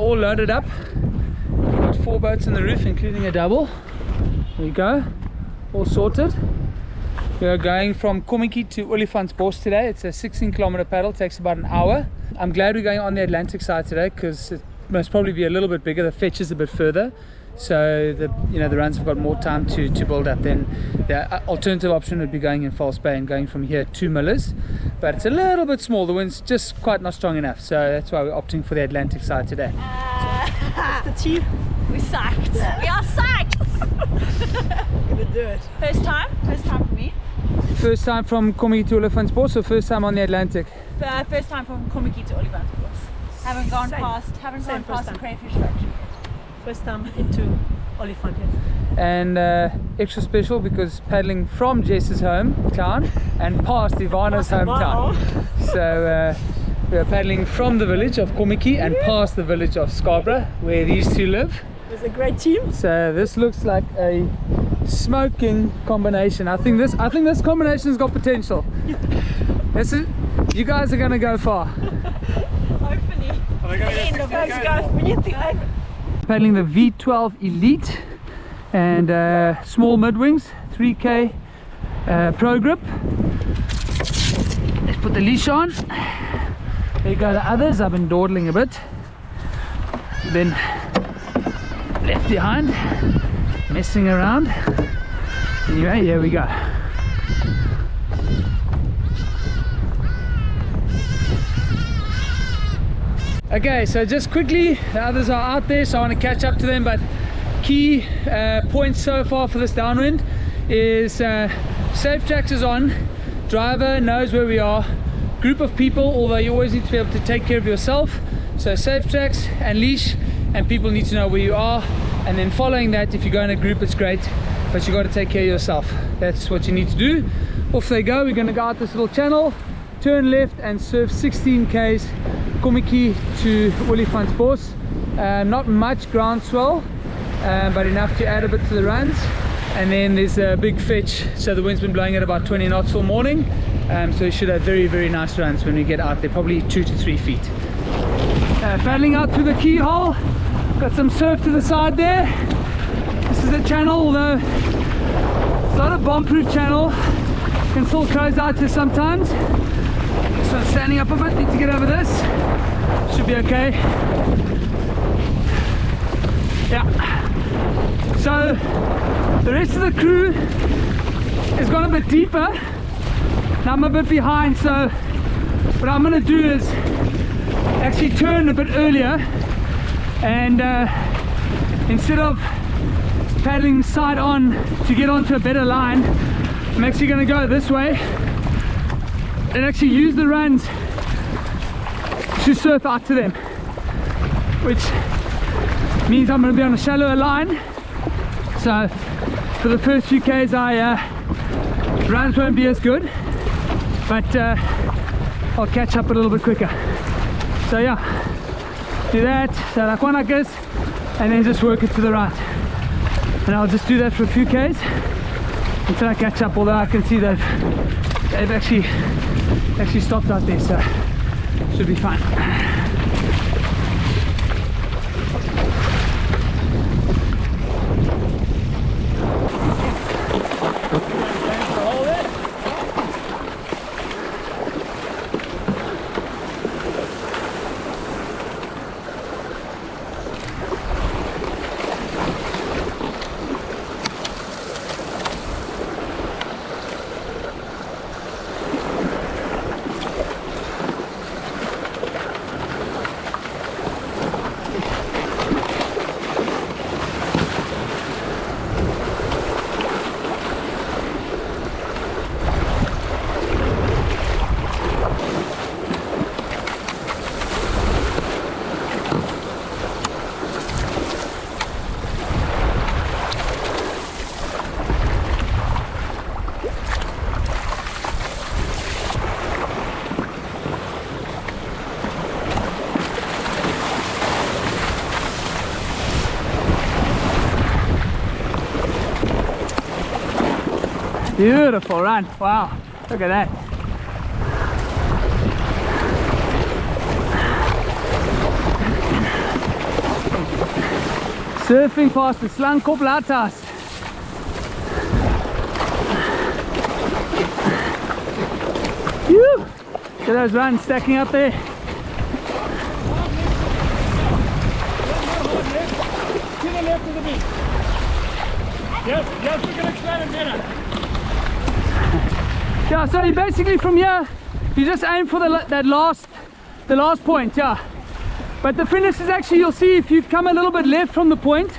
all loaded up. We've got 4 boats on the roof, including a double. There we go, all sorted. We are going from Kommetjie to Olifantsbos today. It's a 16-kilometer paddle, takes about an hour. I'm glad we're going on the Atlantic side today because it must probably be a little bit bigger. The fetch is a bit further, so the runs have got more time to build up. Then the alternative option would be going in False Bay and going from here to Millers, but it's a little bit small. The wind's just quite not strong enough, so that's why we're opting for the Atlantic side today. What's the team? We sucked. We are sucked. Gonna do it. First time for me. First time from Kommetjie to Olifantsbos, or first time on the Atlantic? First time from Kommetjie to Olifantsbos. Haven't gone past the crayfish factory. First time into Olifant. And extra special because paddling from Jess's hometown and past Iwona's hometown. So we are paddling from the village of Kommetjie and past the village of Scarborough, where these two live. It's a great team. So this looks like a smoking combination. I think this combination's got potential. You guys are going to go far. Hopefully. Paddling the V12 Elite and small mid-wings, 3K pro grip. Let's put the leash on. There you go, the others. I've been dawdling a bit. Then left behind, messing around. Anyway, here we go. Okay, so just quickly, the others are out there, so I want to catch up to them, but key points so far for this downwind is safe tracks is on, driver knows where we are, group of people, although you always need to be able to take care of yourself, so safe tracks and leash, and people need to know where you are, and then following that, if you go in a group it's great, but you got to take care of yourself. That's what you need to do. Off they go. We're going to go out this little channel, turn left and surf 16 k's Kommetjie to Olifantsbos. Not much ground swell, but enough to add a bit to the runs. And then there's a big fetch, so the wind's been blowing at about 20 knots all morning, so you should have very, very nice runs when we get out there, probably 2 to 3 feet. Paddling out to the keyhole, got some surf to the side there. This is the channel, although it's not a bomb-proof channel, can still close out here sometimes. So I'm standing up a bit, need to get over this, should be okay. Yeah. So the rest of the crew has gone a bit deeper. Now I'm a bit behind, so what I'm going to do is actually turn a bit earlier, and instead of paddling side on to get onto a better line, I'm actually going to go this way and actually use the runs to surf out to them, which means I'm going to be on a shallower line. So for the first few k's runs won't be as good, but I'll catch up a little bit quicker. So yeah, do that, so like one like this, and then just work it to the right, and I'll just do that for a few k's until I catch up, although I can see they've actually stopped out there, so should be fine. Beautiful run, wow, look at that. Surfing past the Slankop Lighthouse. Whew! Look at those runs stacking up there. To the left of the beach. Yes, we can explain it better. Yeah, so you basically from here, you just aim for the last point, yeah. But the finish is actually, you'll see if you come a little bit left from the point,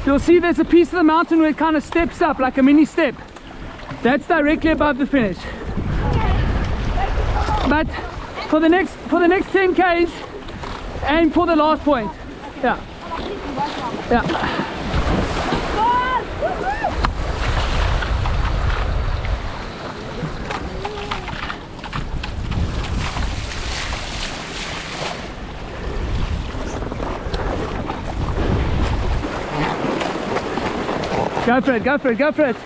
you'll see there's a piece of the mountain where it kind of steps up like a mini step. That's directly above the finish. But for the next 10 k's, aim for the last point. Yeah. Yeah. Go for it, go for it, go for it.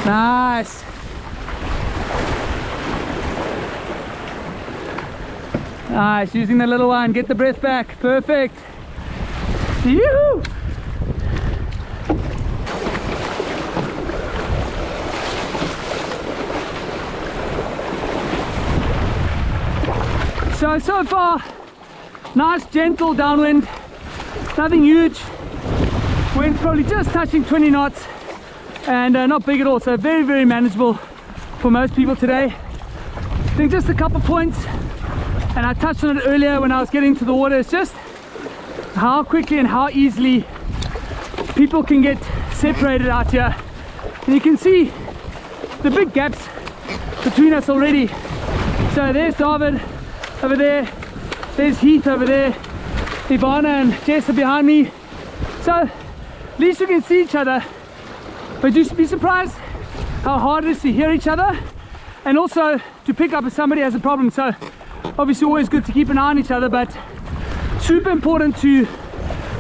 Nice. Nice, using the little one, get the breath back, perfect. Yoo-hoo! So far, nice gentle downwind, nothing huge. Wind's probably just touching 20 knots and not big at all, so very, very manageable for most people today. I think just a couple points, and I touched on it earlier when I was getting to the water. It's just how quickly and how easily people can get separated out here. And you can see the big gaps between us already. So there's David over there, there's Heath over there, Iwona and Jess are behind me. So at least you can see each other, but you'd be surprised how hard it is to hear each other and also to pick up if somebody has a problem. So obviously always good to keep an eye on each other, but super important to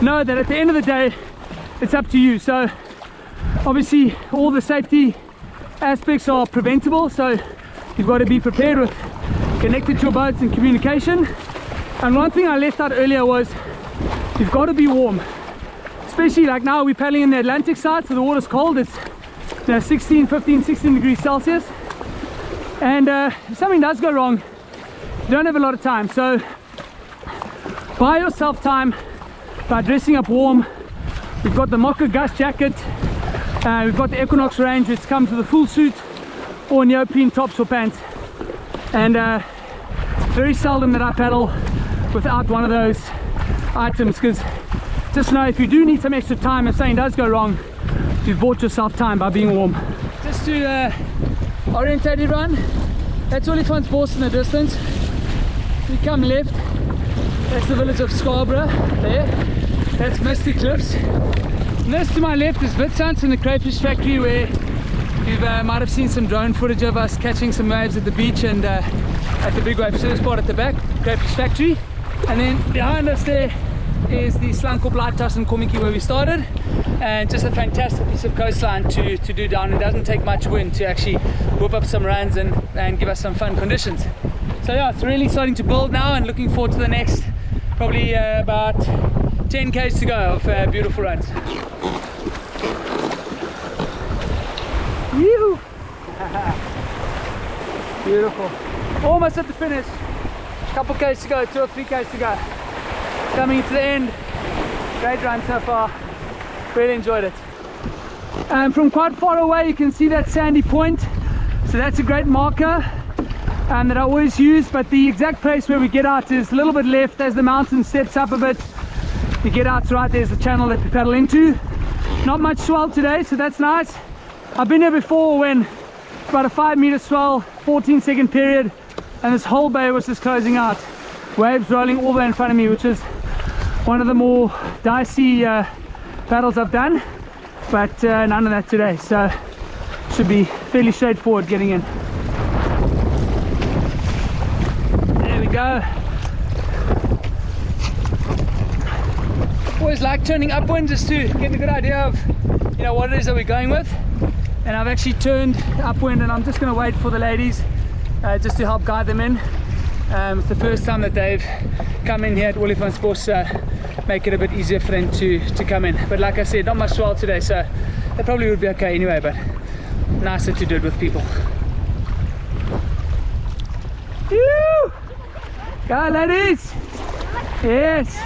know that at the end of the day it's up to you. So obviously all the safety aspects are preventable, so you've got to be prepared with connected to your boats and communication. And one thing I left out earlier was you've got to be warm. Especially like now we're paddling in the Atlantic side, so the water's cold. It's 16, 15, 16 degrees Celsius. And if something does go wrong, you don't have a lot of time. So buy yourself time by dressing up warm. We've got the Mocke gust jacket. We've got the Equinox range, which comes with a full suit or neoprene tops or pants. And very seldom that I paddle without one of those items, because just know if you do need some extra time, if something does go wrong, you've bought yourself time by being warm. Just to orientate everyone, that's Olifantsbos in the distance. We come left, that's the village of Scarborough there. That's Misty Cliffs. And this to my left is Witsands in the crayfish factory, where you might have seen some drone footage of us catching some waves at the beach and at the big wave surf spot at the back, crayfish factory. And then behind us there is the Slankop Lighthouse in Kommetjie where we started, and just a fantastic piece of coastline to do down. It doesn't take much wind to actually whip up some runs and give us some fun conditions. So yeah, it's really starting to build now, and looking forward to the next probably about 10 k's to go of beautiful runs. Yoo-hoo! Beautiful. Almost at the finish. Couple k's to go, 2 or 3 k's to go. Coming to the end. Great run so far. Really enjoyed it. From quite far away you can see that sandy point. So that's a great marker that I always use, but the exact place where we get out is a little bit left as the mountain steps up a bit. You get out right, there's the channel that we paddle into. Not much swell today, so that's nice. I've been here before when about a 5-meter swell, 14-second period, and this whole bay was just closing out. Waves rolling all the way in front of me, which is one of the more dicey paddles I've done, but none of that today, so should be fairly straightforward getting in. There we go. Always like turning upwind just to get a good idea of what it is that we're going with. And I've actually turned upwind, and I'm just going to wait for the ladies just to help guide them in. It's the first time that they've come in here at Olifantsbos, make it a bit easier for them to come in. But like I said, not much swell today, so they probably would be okay anyway, but nicer to do it with people. Woo! Go ladies! Yes!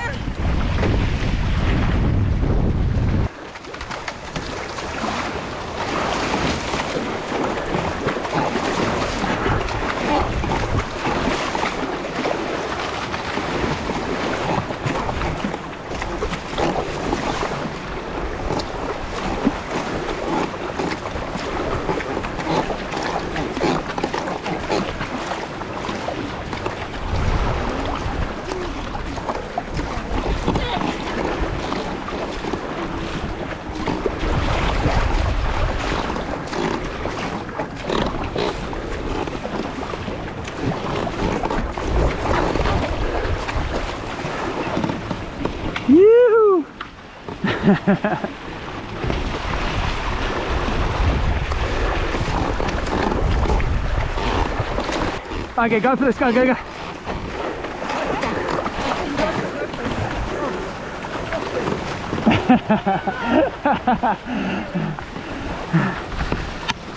Okay, go for this, go. Now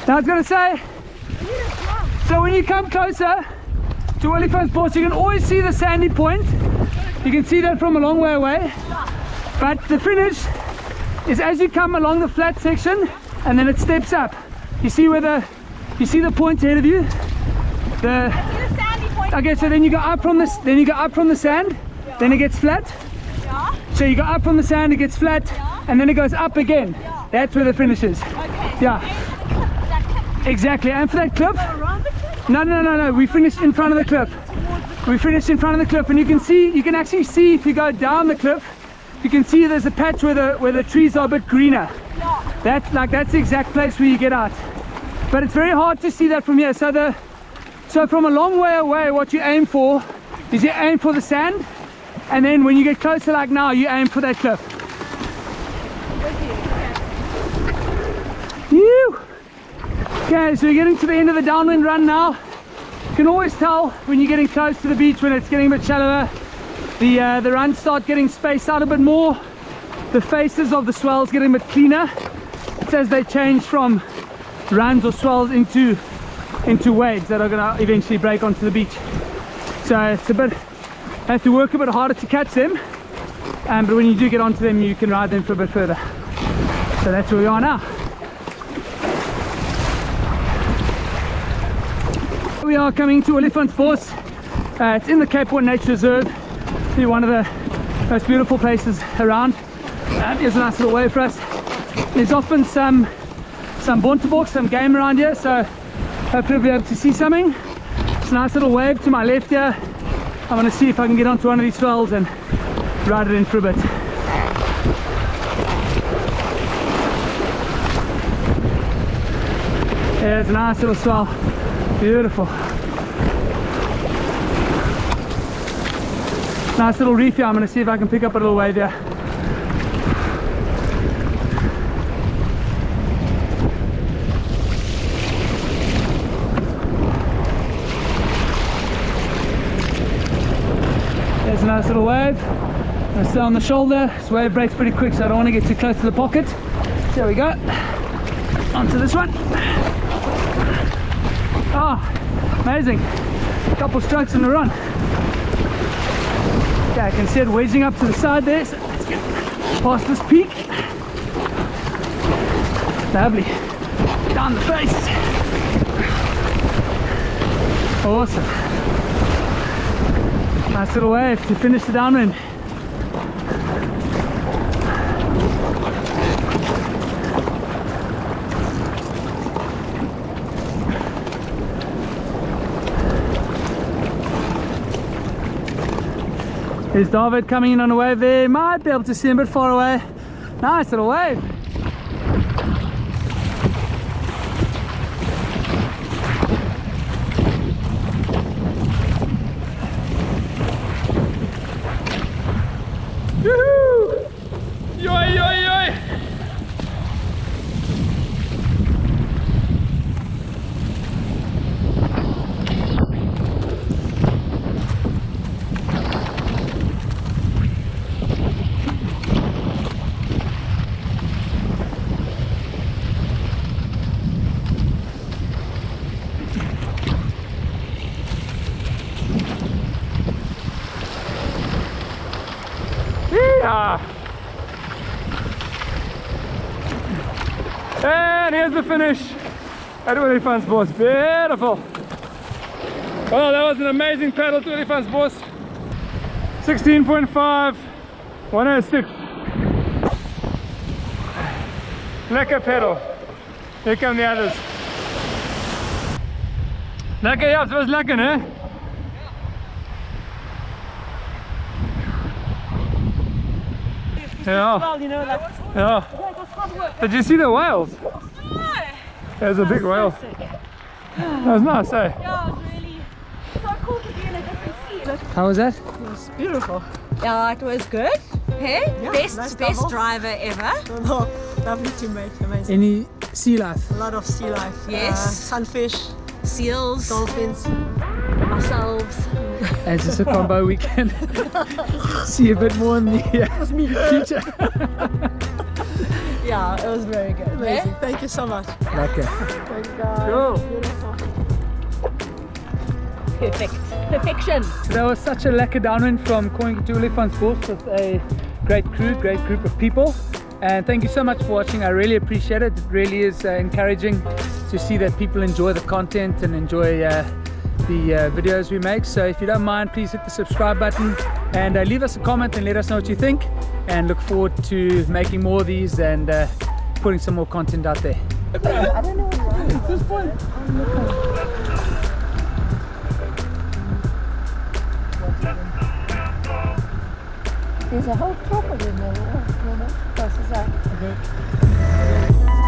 I was going to say, so when you come closer to Olifantsbos, you can always see the sandy point. You can see that from a long way away. But the finish is as you come along the flat section, and then it steps up. You see the point ahead of you. Okay, so then you go up from this. Then you go up from the sand. Yeah. Then it gets flat. Yeah. So you go up from the sand, it gets flat, yeah. And then it goes up again. Yeah. That's where the finish is. Okay. Yeah. Exactly. And for that cliff. No. We finished in front of the cliff. We finished in front of the cliff, and you can actually see if you go down the cliff. You can see there's a patch where the trees are a bit greener. Yeah. That's the exact place where you get out. But it's very hard to see that from here. So from a long way away, what you aim for is you aim for the sand, and then when you get closer like now, you aim for that cliff. Okay, so we're getting to the end of the downwind run now. You can always tell when you're getting close to the beach when it's getting a bit shallower. The runs start getting spaced out a bit more. The faces of the swells getting a bit cleaner. It's as they change from runs or swells into waves that are going to eventually break onto the beach. So it's a bit, have to work a bit harder to catch them, but when you do get onto them, you can ride them for a bit further. So that's where we are now. We are coming to Olifantsbos. It's in the Cape Horn Nature Reserve. It's one of the most beautiful places around. Here's a nice little wave for us. There's often some Bontebok, some game around here, so hopefully we'll be able to see something. It's a nice little wave to my left here. I'm going to see if I can get onto one of these swells and ride it in for a bit. There's a nice little swell. Beautiful. Nice little reef here. I'm going to see if I can pick up a little wave here. There's a nice little wave. I'm going to stay on the shoulder. This wave breaks pretty quick, so I don't want to get too close to the pocket. There we go. Onto this one. Oh, amazing. A couple strokes in a run. Okay, I can see it wedging up to the side there, so let's get past this peak. Lovely. Down the face. Awesome. Nice little wave to finish the downwind. There's David coming in on a wave there. Might be able to see him a bit far away. Nice little wave. Yoo-hoo! Yoi, yoi, yoi! And here's the finish at Olifantsbos. Beautiful. Well, that was an amazing paddle to Olifantsbos. 16.5, 106. Lekker paddle. Here come the others. Lekker, ja, het was lekker, hè? Yeah. Well, you know, like, Yeah. Did you see the whales? There's a big whale. That was nice, eh? Yeah, it was really so cool to be in a different sea. How was that? it was beautiful. Yeah, it was good. Hey, Yeah, best nice double. driver ever. No, lovely teammate, amazing. Any sea life? A lot of sea life. Yes. Sunfish, Seals, dolphins. ourselves. And it's just a combo we can see a bit more in the future. Yeah, it was very good. Amazing. Thank you so much. Lekker. Thank you guys. Cool. Beautiful. Perfect. Perfection. So that was such a lekker downwind from Kommetjie to Olifantsbos with a great crew, great group of people. And thank you so much for watching. I really appreciate it. It really is encouraging to see that people enjoy the content and enjoy the videos we make. So if you don't mind, please hit the subscribe button and leave us a comment and let us know what you think, and look forward to making more of these and putting some more content out there. I don't know what's this point. There's a whole tropic in there. That's Okay.